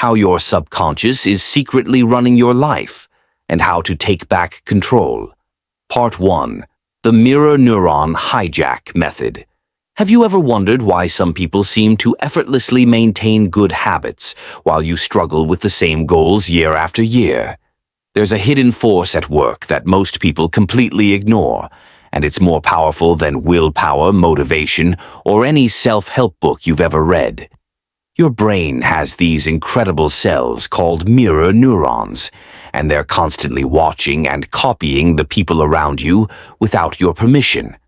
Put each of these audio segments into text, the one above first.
how your subconscious is secretly running your life, and how to take back control. Part 1. The mirror neuron hijack method. Have you ever wondered why some people seem to effortlessly maintain good habits while you struggle with the same goals year after year? There's a hidden force at work that most people completely ignore, and it's more powerful than willpower, motivation, or any self-help book you've ever read. Your brain has these incredible cells called mirror neurons, and they're constantly watching and copying the people around you without your permission.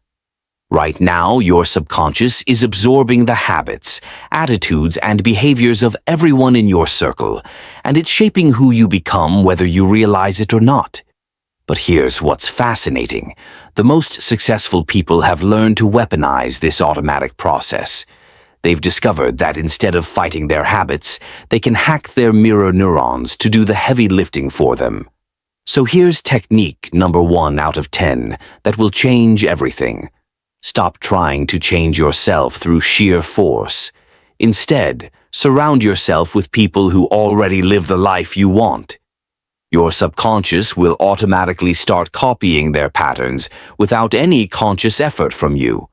Right now, your subconscious is absorbing the habits, attitudes, and behaviors of everyone in your circle, and it's shaping who you become whether you realize it or not. But here's what's fascinating. The most successful people have learned to weaponize this automatic process. They've discovered that instead of fighting their habits, they can hack their mirror neurons to do the heavy lifting for them. So here's technique number 1 out of 10 that will change everything. Stop trying to change yourself through sheer force. Instead, surround yourself with people who already live the life you want. Your subconscious will automatically start copying their patterns without any conscious effort from you.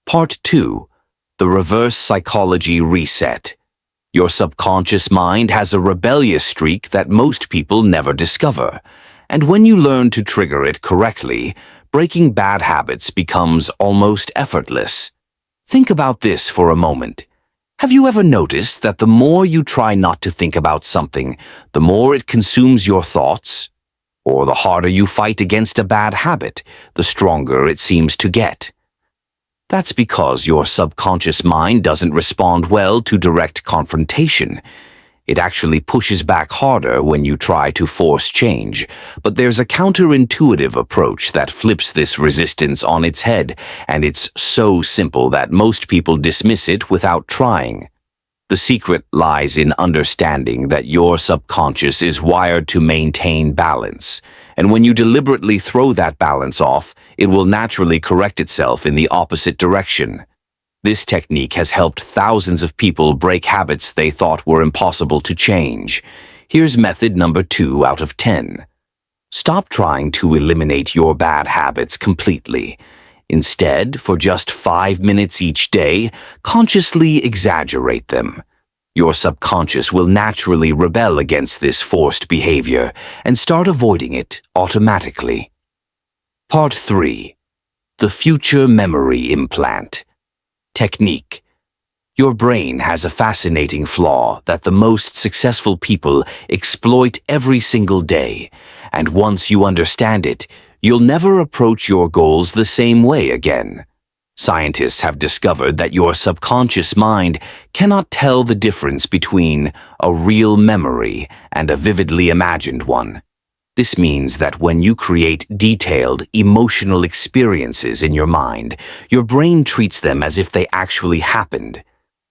Part 2. The reverse psychology reset. Your subconscious mind has a rebellious streak that most people never discover, and when you learn to trigger it correctly, breaking bad habits becomes almost effortless. Think about this for a moment. Have you ever noticed that the more you try not to think about something, the more it consumes your thoughts? Or the harder you fight against a bad habit, the stronger it seems to get? That's because your subconscious mind doesn't respond well to direct confrontation. It actually pushes back harder when you try to force change, but there's a counterintuitive approach that flips this resistance on its head, and it's so simple that most people dismiss it without trying. The secret lies in understanding that your subconscious is wired to maintain balance, and when you deliberately throw that balance off, it will naturally correct itself in the opposite direction. This technique has helped thousands of people break habits they thought were impossible to change. Here's method number 2 out of 10. Stop trying to eliminate your bad habits completely. Instead, for just 5 minutes each day, consciously exaggerate them. Your subconscious will naturally rebel against this forced behavior and start avoiding it automatically. Part 3. The future memory implant. Technique. Your brain has a fascinating flaw that the most successful people exploit every single day, and once you understand it, you'll never approach your goals the same way again. Scientists have discovered that your subconscious mind cannot tell the difference between a real memory and a vividly imagined one. This means that when you create detailed, emotional experiences in your mind, your brain treats them as if they actually happened.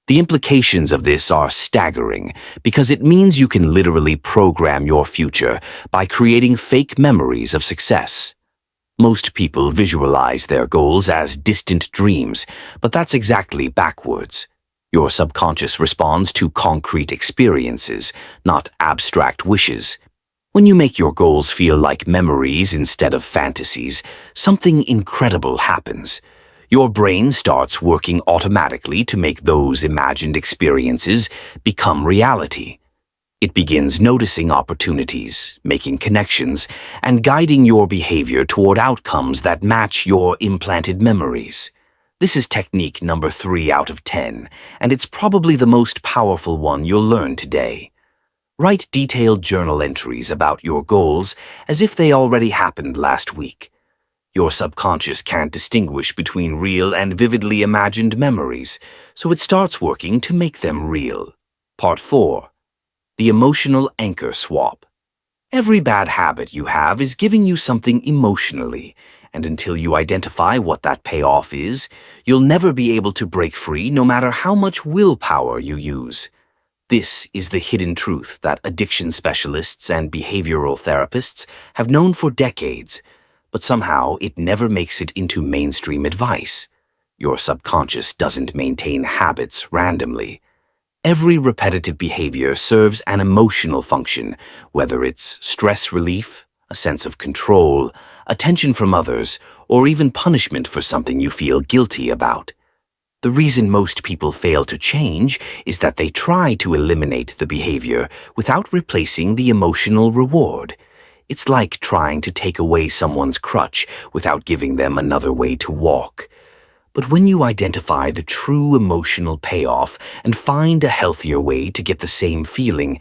The implications of this are staggering because it means you can literally program your future by creating fake memories of success. Most people visualize their goals as distant dreams, but that's exactly backwards. Your subconscious responds to concrete experiences, not abstract wishes. When you make your goals feel like memories instead of fantasies, something incredible happens. Your brain starts working automatically to make those imagined experiences become reality. It begins noticing opportunities, making connections, and guiding your behavior toward outcomes that match your implanted memories. This is technique number 3 out of 10, and it's probably the most powerful one you'll learn today. Write detailed journal entries about your goals as if they already happened last week. Your subconscious can't distinguish between real and vividly imagined memories, so it starts working to make them real. Part 4. The emotional anchor swap. Every bad habit you have is giving you something emotionally, and until you identify what that payoff is, you'll never be able to break free no matter how much willpower you use. This is the hidden truth that addiction specialists and behavioral therapists have known for decades, but somehow it never makes it into mainstream advice. Your subconscious doesn't maintain habits randomly. Every repetitive behavior serves an emotional function, whether it's stress relief, a sense of control, attention from others, or even punishment for something you feel guilty about. The reason most people fail to change is that they try to eliminate the behavior without replacing the emotional reward. It's like trying to take away someone's crutch without giving them another way to walk. But when you identify the true emotional payoff and find a healthier way to get the same feeling,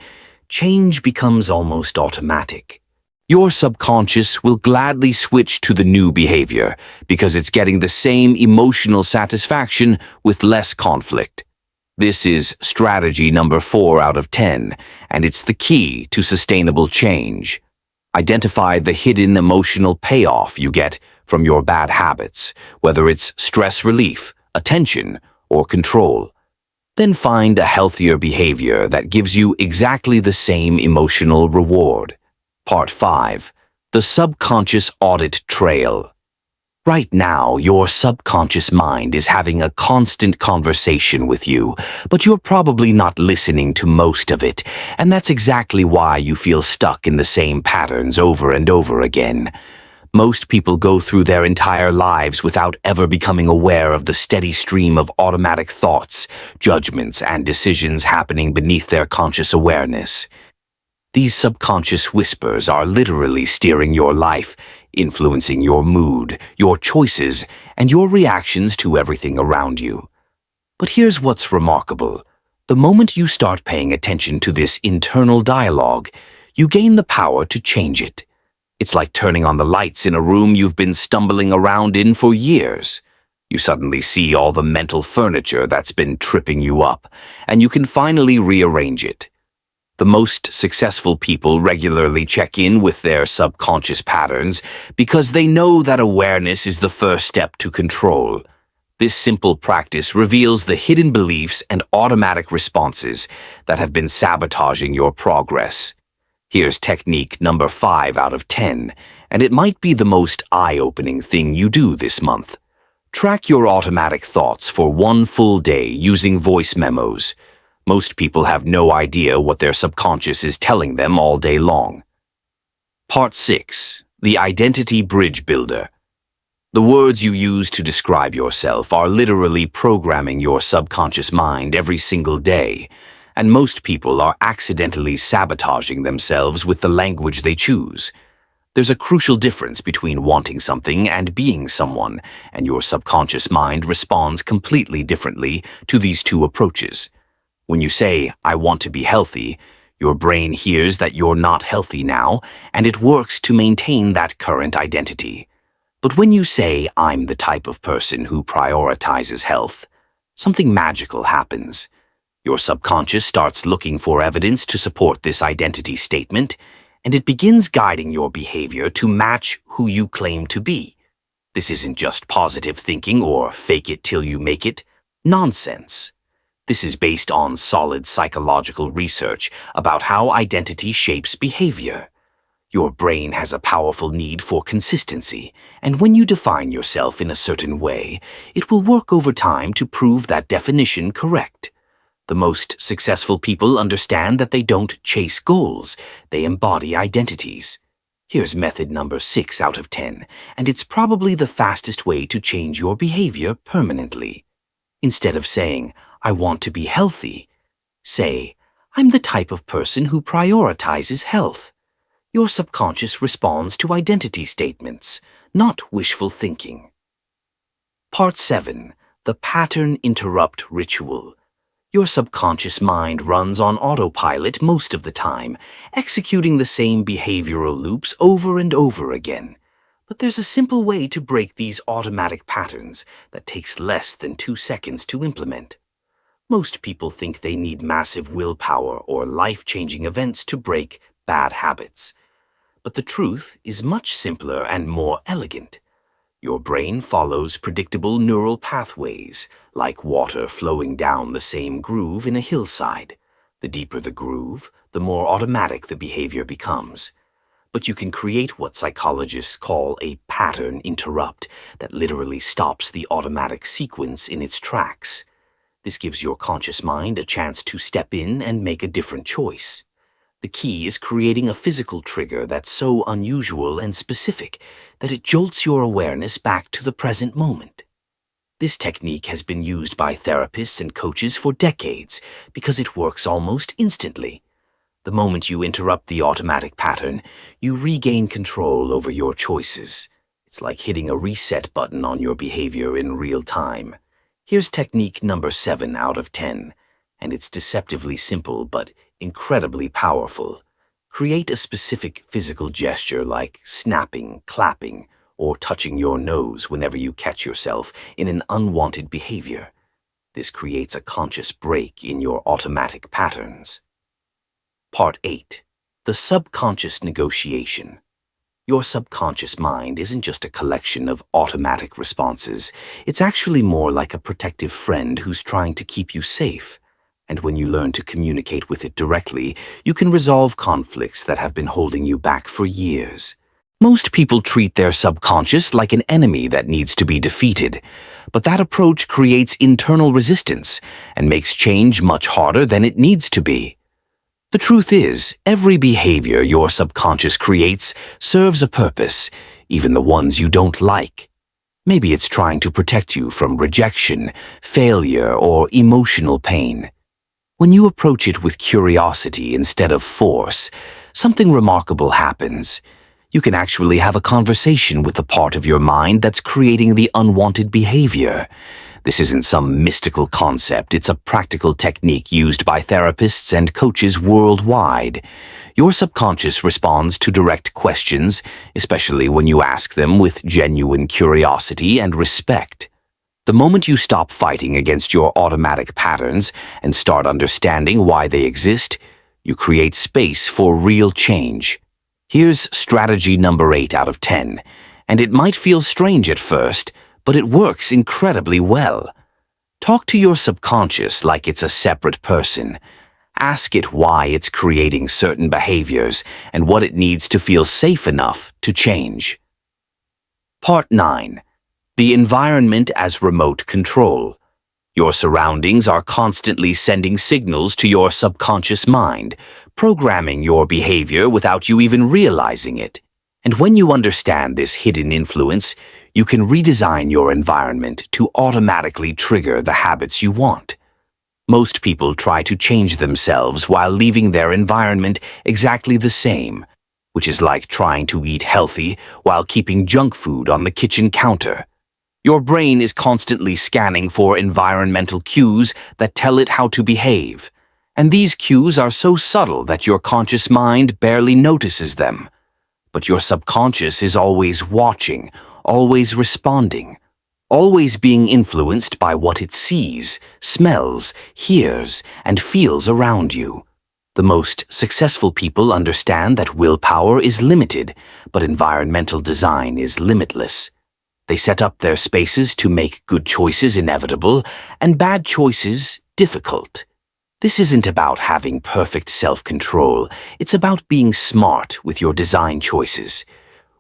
change becomes almost automatic. Your subconscious will gladly switch to the new behavior because it's getting the same emotional satisfaction with less conflict. This is strategy number 4 out of 10, and it's the key to sustainable change. Identify the hidden emotional payoff you get from your bad habits, whether it's stress relief, attention, or control. Then find a healthier behavior that gives you exactly the same emotional reward. Part 5. The Subconscious Audit Trail. Right now, your subconscious mind is having a constant conversation with you, but you're probably not listening to most of it, and that's exactly why you feel stuck in the same patterns over and over again. Most people go through their entire lives without ever becoming aware of the steady stream of automatic thoughts, judgments, and decisions happening beneath their conscious awareness. These subconscious whispers are literally steering your life, influencing your mood, your choices, and your reactions to everything around you. But here's what's remarkable. The moment you start paying attention to this internal dialogue, you gain the power to change it. It's like turning on the lights in a room you've been stumbling around in for years. You suddenly see all the mental furniture that's been tripping you up, and you can finally rearrange it. The most successful people regularly check in with their subconscious patterns because they know that awareness is the first step to control. This simple practice reveals the hidden beliefs and automatic responses that have been sabotaging your progress. Here's technique number 5 out of 10, and it might be the most eye-opening thing you do this month. Track your automatic thoughts for 1 full day using voice memos. Most people have no idea what their subconscious is telling them all day long. Part 6. The Identity Bridge Builder. The words you use to describe yourself are literally programming your subconscious mind every single day, and most people are accidentally sabotaging themselves with the language they choose. There's a crucial difference between wanting something and being someone, and your subconscious mind responds completely differently to these two approaches. When you say, "I want to be healthy," your brain hears that you're not healthy now, and it works to maintain that current identity. But when you say, "I'm the type of person who prioritizes health," something magical happens. Your subconscious starts looking for evidence to support this identity statement, and it begins guiding your behavior to match who you claim to be. This isn't just positive thinking or fake it till you make it nonsense. This is based on solid psychological research about how identity shapes behavior. Your brain has a powerful need for consistency, and when you define yourself in a certain way, it will work over time to prove that definition correct. The most successful people understand that they don't chase goals, they embody identities. Here's method number 6 out of 10, and it's probably the fastest way to change your behavior permanently. Instead of saying, "I want to be healthy," say, "I'm the type of person who prioritizes health." Your subconscious responds to identity statements, not wishful thinking. Part 7. The Pattern Interrupt Ritual. Your subconscious mind runs on autopilot most of the time, executing the same behavioral loops over and over again. But there's a simple way to break these automatic patterns that takes less than 2 seconds to implement. Most people think they need massive willpower or life-changing events to break bad habits. But the truth is much simpler and more elegant. Your brain follows predictable neural pathways, like water flowing down the same groove in a hillside. The deeper the groove, the more automatic the behavior becomes. But you can create what psychologists call a pattern interrupt that literally stops the automatic sequence in its tracks. This gives your conscious mind a chance to step in and make a different choice. The key is creating a physical trigger that's so unusual and specific that it jolts your awareness back to the present moment. This technique has been used by therapists and coaches for decades because it works almost instantly. The moment you interrupt the automatic pattern, you regain control over your choices. It's like hitting a reset button on your behavior in real time. Here's technique number 7 out of 10, and it's deceptively simple but incredibly powerful. Create a specific physical gesture like snapping, clapping, or touching your nose whenever you catch yourself in an unwanted behavior. This creates a conscious break in your automatic patterns. Part 8. The subconscious negotiation. Your subconscious mind isn't just a collection of automatic responses. It's actually more like a protective friend who's trying to keep you safe. And when you learn to communicate with it directly, you can resolve conflicts that have been holding you back for years. Most people treat their subconscious like an enemy that needs to be defeated, but that approach creates internal resistance and makes change much harder than it needs to be. The truth is, every behavior your subconscious creates serves a purpose, even the ones you don't like. Maybe it's trying to protect you from rejection, failure, or emotional pain. When you approach it with curiosity instead of force, something remarkable happens. You can actually have a conversation with the part of your mind that's creating the unwanted behavior. This isn't some mystical concept, it's a practical technique used by therapists and coaches worldwide. Your subconscious responds to direct questions, especially when you ask them with genuine curiosity and respect. The moment you stop fighting against your automatic patterns and start understanding why they exist, you create space for real change. Here's strategy number 8 out of 10, and it might feel strange at first, but it works incredibly well. Talk to your subconscious like it's a separate person. Ask it why it's creating certain behaviors and what it needs to feel safe enough to change. Part 9. The environment as remote control. Your surroundings are constantly sending signals to your subconscious mind, programming your behavior without you even realizing it. And when you understand this hidden influence, you can redesign your environment to automatically trigger the habits you want. Most people try to change themselves while leaving their environment exactly the same, which is like trying to eat healthy while keeping junk food on the kitchen counter. Your brain is constantly scanning for environmental cues that tell it how to behave, and these cues are so subtle that your conscious mind barely notices them. But your subconscious is always watching, always responding, always being influenced by what it sees, smells, hears, and feels around you. The most successful people understand that willpower is limited, but environmental design is limitless. They set up their spaces to make good choices inevitable and bad choices difficult. This isn't about having perfect self-control. It's about being smart with your design choices.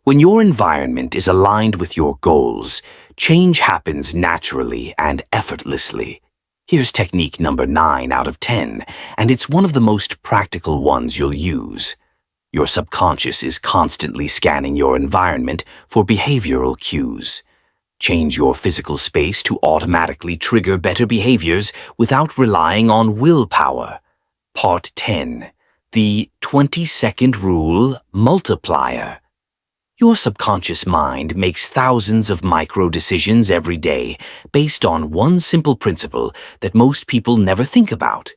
When your environment is aligned with your goals, change happens naturally and effortlessly. Here's technique number 9 out of 10, and it's one of the most practical ones you'll use. Your subconscious is constantly scanning your environment for behavioral cues. Change your physical space to automatically trigger better behaviors without relying on willpower. Part 10. The 20-second rule multiplier. Your subconscious mind makes thousands of micro-decisions every day based on one simple principle that most people never think about.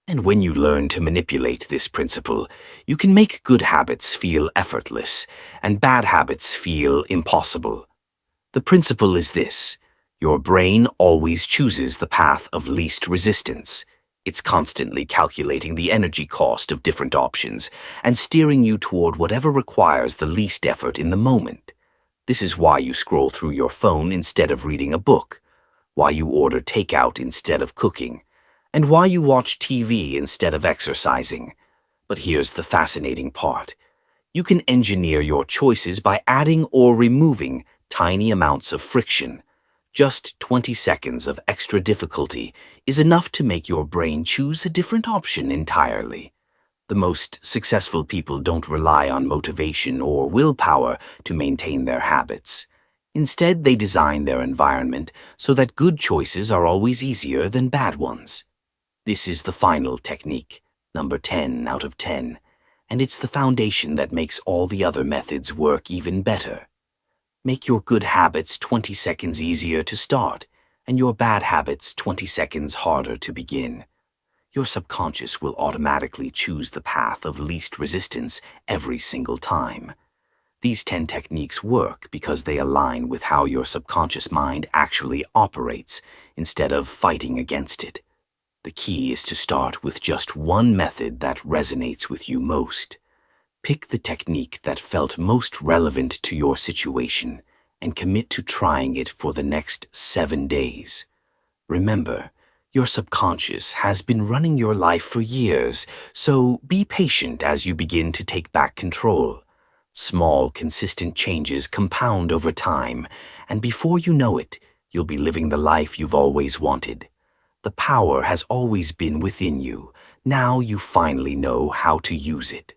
And when you learn to manipulate this principle, you can make good habits feel effortless and bad habits feel impossible. The principle is this: your brain always chooses the path of least resistance. It's constantly calculating the energy cost of different options and steering you toward whatever requires the least effort in the moment. This is why you scroll through your phone instead of reading a book, why you order takeout instead of cooking, and why you watch TV instead of exercising. But here's the fascinating part. You can engineer your choices by adding or removing tiny amounts of friction. Just 20 seconds of extra difficulty is enough to make your brain choose a different option entirely. The most successful people don't rely on motivation or willpower to maintain their habits. Instead, they design their environment so that good choices are always easier than bad ones. This is the final technique, number 10 out of 10, and it's the foundation that makes all the other methods work even better. Make your good habits 20 seconds easier to start, and your bad habits 20 seconds harder to begin. Your subconscious will automatically choose the path of least resistance every single time. These 10 techniques work because they align with how your subconscious mind actually operates instead of fighting against it. The key is to start with just one method that resonates with you most. Pick the technique that felt most relevant to your situation and commit to trying it for the next 7 days. Remember, your subconscious has been running your life for years, so be patient as you begin to take back control. Small, consistent changes compound over time, and before you know it, you'll be living the life you've always wanted. The power has always been within you. Now you finally know how to use it.